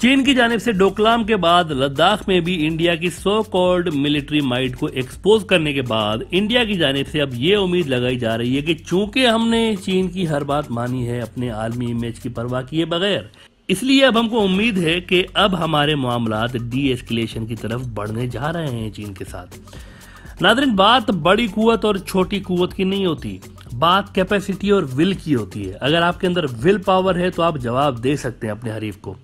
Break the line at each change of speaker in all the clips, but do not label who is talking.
चीन की जानिब से डोकलाम के बाद लद्दाख में भी इंडिया की सो कॉल्ड मिलिट्री माइट को एक्सपोज करने के बाद इंडिया की जानिब से अब ये उम्मीद लगाई जा रही है कि चूंकि हमने चीन की हर बात मानी है अपने आलमी इमेज की परवाह किए बगैर, इसलिए अब हमको उम्मीद है कि अब हमारे मामलात डी एस्केलेशन की तरफ बढ़ने जा रहे हैं चीन के साथ। नादरीन, बात बड़ी कुव्वत और छोटी कुव्वत की नहीं होती, बात कैपेसिटी और विल की होती है। अगर आपके अंदर विल पावर है तो आप जवाब दे सकते हैं अपने हरीफ को।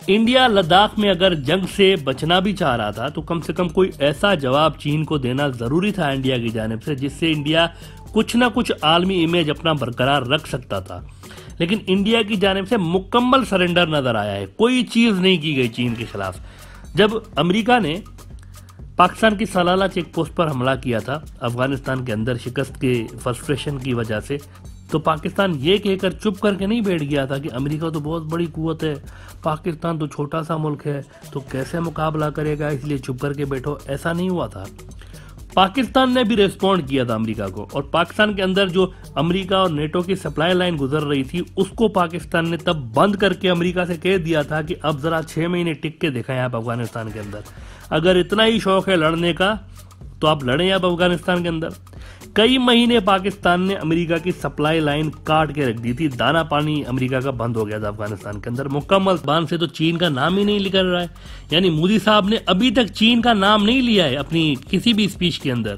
इंडिया लद्दाख में अगर जंग से बचना भी चाह रहा था तो कम से कम कोई ऐसा जवाब चीन को देना जरूरी था इंडिया की जानिब से, जिससे इंडिया कुछ ना कुछ आलमी इमेज अपना बरकरार रख सकता था। लेकिन इंडिया की जानिब से मुकम्मल सरेंडर नजर आया है, कोई चीज नहीं की गई चीन के खिलाफ। जब अमेरिका ने पाकिस्तान की सलाला चेक पोस्ट पर हमला किया था अफगानिस्तान के अंदर शिकस्त के फ्रस्ट्रेशन की वजह से, तो पाकिस्तान ये कहकर चुप करके नहीं बैठ गया था कि अमेरिका तो बहुत बड़ी कुव्वत है, पाकिस्तान तो छोटा सा मुल्क है, तो कैसे मुकाबला करेगा, इसलिए चुप करके बैठो। ऐसा नहीं हुआ था। पाकिस्तान ने भी रिस्पॉन्ड किया था अमेरिका को, और पाकिस्तान के अंदर जो अमेरिका और नेटो की सप्लाई लाइन गुजर रही थी उसको पाकिस्तान ने तब बंद करके अमेरिका से कह दिया था कि अब जरा 6 महीने टिक के दिखाएं आप अफगानिस्तान के अंदर। अगर इतना ही शौक है लड़ने का तो आप लड़ें आप अफगानिस्तान के अंदर। कई महीने पाकिस्तान ने अमेरिका की सप्लाई लाइन काट के रख दी थी, दाना पानी अमेरिका का बंद हो गया था अफगानिस्तान के अंदर मुकम्मल। बान से तो चीन का नाम ही नहीं निकल रहा है, यानी मोदी साहब ने अभी तक चीन का नाम नहीं लिया है अपनी किसी भी स्पीच के अंदर,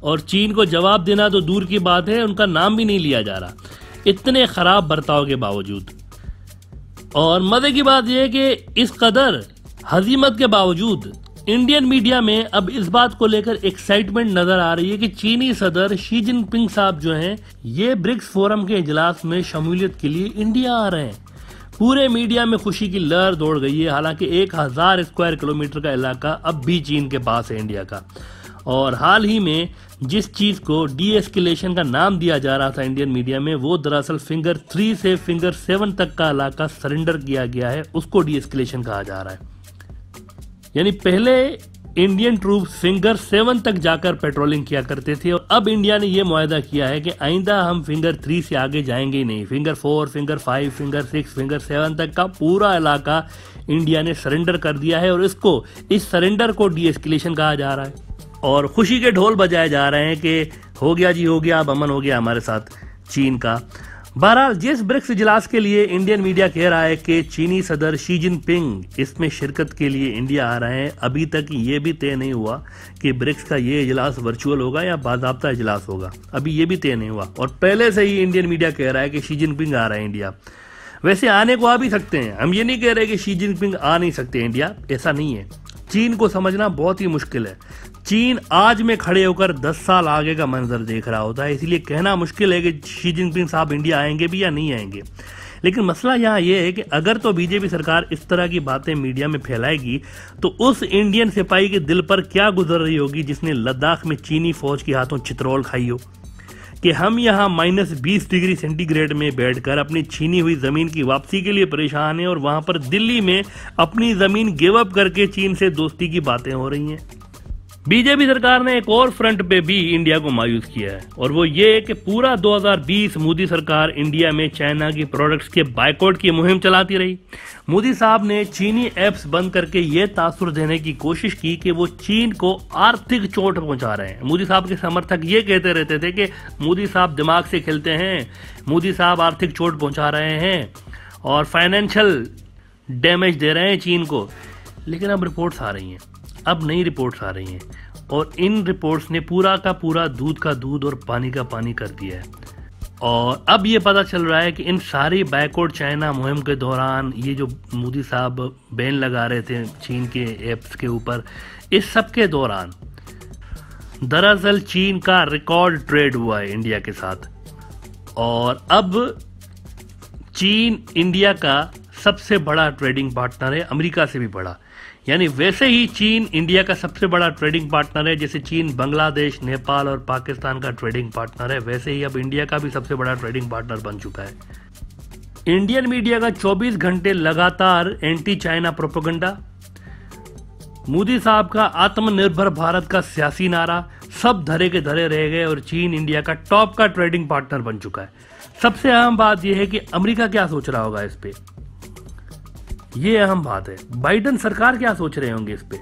और चीन को जवाब देना तो दूर की बात है, उनका नाम भी नहीं लिया जा रहा इतने खराब बर्ताव के बावजूद। और मजे की बात यह है कि इस कदर हजीमत के बावजूद इंडियन मीडिया में अब इस बात को लेकर एक्साइटमेंट नजर आ रही है कि चीनी सदर शी जिनपिंग साहब जो हैं ये ब्रिक्स फोरम के इजलास में शमूलियत के लिए इंडिया आ रहे हैं। पूरे मीडिया में खुशी की लहर दौड़ गई है। हालांकि 1000 स्क्वायर किलोमीटर का इलाका अब भी चीन के पास है इंडिया का, और हाल ही में जिस चीज को डी एस्केलेशन का नाम दिया जा रहा था इंडियन मीडिया में, वो दरअसल फिंगर 3 से फिंगर 7 तक का इलाका सरेंडर किया गया है, उसको डी एस्केलेशन कहा जा रहा है। यानी पहले इंडियन ट्रूप्स फिंगर 7 तक जाकर पेट्रोलिंग किया करते थे, और अब इंडिया ने यह मुआहदा किया है कि आइंदा हम फिंगर 3 से आगे जाएंगे ही नहीं। फिंगर 4, फिंगर 5, फिंगर 6, फिंगर 7 तक का पूरा इलाका इंडिया ने सरेंडर कर दिया है, और इस सरेंडर को डी एस्केलेशन कहा जा रहा है। और खुशी के ढोल बजाए जा रहे हैं कि हो गया जी, हो गया, अब अमन हो गया हमारे साथ चीन का। बहरहाल जिस ब्रिक्स इजलास के लिए इंडियन मीडिया कह रहा है कि चीनी सदर शी जिनपिंग इसमें शिरकत के लिए इंडिया आ रहे हैं, अभी तक ये भी तय नहीं हुआ कि ब्रिक्स का ये इजलास वर्चुअल होगा या बाकायदा इजलास होगा, अभी ये भी तय नहीं हुआ। और पहले से ही इंडियन मीडिया कह रहा है कि शी जिनपिंग आ रहे हैं इंडिया। वैसे आने को आ भी सकते हैं, हम ये नहीं कह रहे कि शी जिनपिंग आ नहीं सकते इंडिया, ऐसा नहीं है। चीन को समझना बहुत ही मुश्किल है। चीन आज में खड़े होकर 10 साल आगे का मंजर देख रहा होता है, इसलिए कहना मुश्किल है कि शी जिनपिंग साहब इंडिया आएंगे भी या नहीं आएंगे। लेकिन मसला यहाँ यह है कि अगर तो बीजेपी सरकार इस तरह की बातें मीडिया में फैलाएगी तो उस इंडियन सिपाही के दिल पर क्या गुजर रही होगी जिसने लद्दाख में चीनी फौज के हाथों चित्रोल खाई हो, कि हम यहाँ -20 डिग्री सेंटीग्रेड में बैठकर अपनी छीनी हुई जमीन की वापसी के लिए परेशान हैं, और वहां पर दिल्ली में अपनी जमीन गिव अप करके चीन से दोस्ती की बातें हो रही हैं। बीजेपी सरकार ने एक और फ्रंट पे भी इंडिया को मायूस किया है, और वो ये कि पूरा 2020 मोदी सरकार इंडिया में चाइना की प्रोडक्ट्स के बायकॉट की मुहिम चलाती रही। मोदी साहब ने चीनी एप्स बंद करके ये तासुर देने की कोशिश की कि वो चीन को आर्थिक चोट पहुंचा रहे हैं। मोदी साहब के समर्थक ये कहते रहते थे कि मोदी साहब दिमाग से खेलते हैं, मोदी साहब आर्थिक चोट पहुंचा रहे हैं और फाइनेंशियल डैमेज दे रहे हैं चीन को। लेकिन अब रिपोर्ट्स आ रही हैं, अब नई रिपोर्ट्स आ रही हैं, और इन रिपोर्ट्स ने पूरा का पूरा दूध का दूध और पानी का पानी कर दिया है। और अब ये पता चल रहा है कि इन सारी बैकवर्ड चाइना मुहिम के दौरान ये जो मोदी साहब बैन लगा रहे थे चीन के ऐप्स के ऊपर, इस सब के दौरान दरअसल चीन का रिकॉर्ड ट्रेड हुआ है इंडिया के साथ, और अब चीन इंडिया का सबसे बड़ा ट्रेडिंग पार्टनर है, अमेरिका से भी बड़ा। यानी वैसे ही चीन इंडिया का सबसे बड़ा ट्रेडिंग पार्टनर है, जैसे चीन बांग्लादेश, नेपाल और पाकिस्तान का ट्रेडिंग पार्टनर है, वैसे ही अब इंडिया का भी सबसे बड़ा ट्रेडिंग पार्टनर बन चुका है। इंडियन मीडिया का 24 घंटे लगातार एंटी चाइना प्रोपेगेंडा, मोदी साहब का आत्मनिर्भर भारत का सियासी नारा, सब धरे के धरे रह गए और चीन इंडिया का टॉप का ट्रेडिंग पार्टनर बन चुका है। सबसे अहम बात यह है कि अमेरिका क्या सोच रहा होगा इस पे। ये अहम बात है। बाइडेन सरकार क्या सोच रहे होंगे इस पे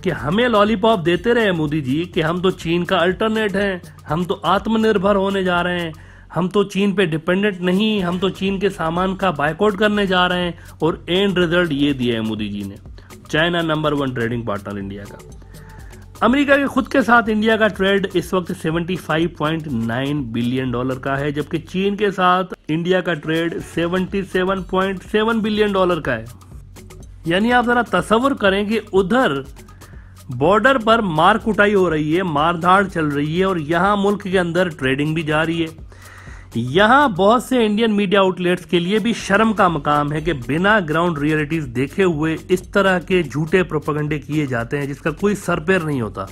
कि हमें लॉलीपॉप देते रहे मोदी जी कि हम तो चीन का अल्टरनेट हैं, हम तो आत्मनिर्भर होने जा रहे हैं, हम तो चीन पे डिपेंडेंट नहीं, हम तो चीन के सामान का बायकॉट करने जा रहे हैं, और एंड रिजल्ट ये दिया है मोदी जी ने। China number 1 trading partner India का। अमेरिका के खुद के साथ इंडिया का ट्रेड इस वक्त $75.9 बिलियन का है, जबकि चीन के साथ इंडिया का ट्रेड $77.7 बिलियन का है। यानी आप जरा तसव्वुर करें कि उधर बॉर्डर पर मार कुटाई हो रही है, मारधाड़ चल रही है, और यहाँ मुल्क के अंदर ट्रेडिंग भी जारी है। यहाँ बहुत से इंडियन मीडिया आउटलेट्स के लिए भी शर्म का मकाम है कि बिना ग्राउंड रियलिटीज देखे हुए इस तरह के झूठे प्रोपेगेंडे किए जाते हैं जिसका कोई सर पैर नहीं होता।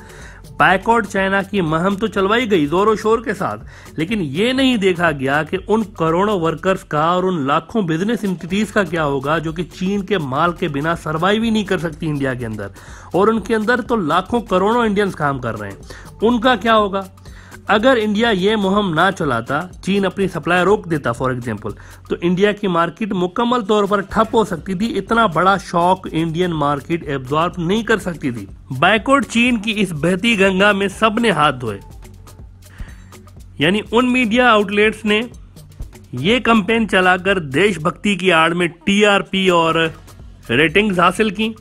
बायकॉट चाइना की मुहिम तो चलवाई गई जोरों शोर के साथ, लेकिन ये नहीं देखा गया कि उन करोड़ों वर्कर्स का और उन लाखों बिजनेस एंटिटीज का क्या होगा जो कि चीन के माल के बिना सर्वाइव ही नहीं कर सकती इंडिया के अंदर, और उनके अंदर तो लाखों करोड़ों इंडियंस काम कर रहे हैं, उनका क्या होगा। अगर इंडिया ये मुहिम ना चलाता, चीन अपनी सप्लाई रोक देता फॉर एग्जांपल, तो इंडिया की मार्केट मुकम्मल तौर पर ठप हो सकती थी। इतना बड़ा शॉक इंडियन मार्केट एब्जॉर्ब नहीं कर सकती थी। बायकॉट चीन की इस बहती गंगा में सबने हाथ धोए। यानी उन मीडिया आउटलेट्स ने ये कैंपेन चलाकर देशभक्ति की आड़ में टीआरपी और रेटिंग्स हासिल की।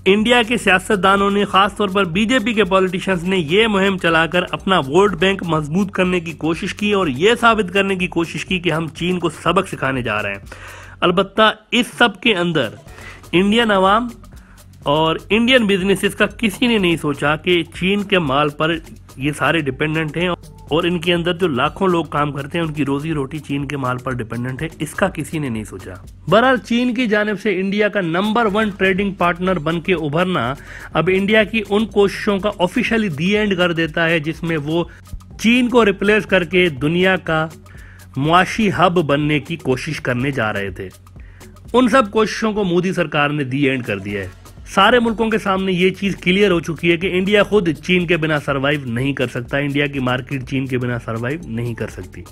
इंडिया के सियासतदानों ने, खासतौर पर बीजेपी के पॉलिटिशियंस ने ये मुहिम चलाकर अपना वोट बैंक मजबूत करने की कोशिश की और ये साबित करने की कोशिश की कि हम चीन को सबक सिखाने जा रहे हैं। अलबत्ता इस सब के अंदर इंडियन अवाम और इंडियन बिजनेसेस का किसी ने नहीं सोचा कि चीन के माल पर ये सारे डिपेंडेंट हैं और इनके अंदर जो लाखों लोग काम करते हैं उनकी रोजी रोटी चीन के माल पर डिपेंडेंट है। इसका किसी ने नहीं सोचा। बहरहाल चीन की जानिब से इंडिया का नंबर 1 ट्रेडिंग पार्टनर बन के उभरना अब इंडिया की उन कोशिशों का ऑफिशियली दी एंड कर देता है जिसमें वो चीन को रिप्लेस करके दुनिया का मुआशी हब बनने की कोशिश करने जा रहे थे। उन सब कोशिशों को मोदी सरकार ने दी एंड कर दिया है। सारे मुल्कों के सामने ये चीज क्लियर हो चुकी है कि इंडिया खुद चीन के बिना सरवाइव नहीं कर सकता, इंडिया की मार्केट चीन के बिना सरवाइव नहीं कर सकती।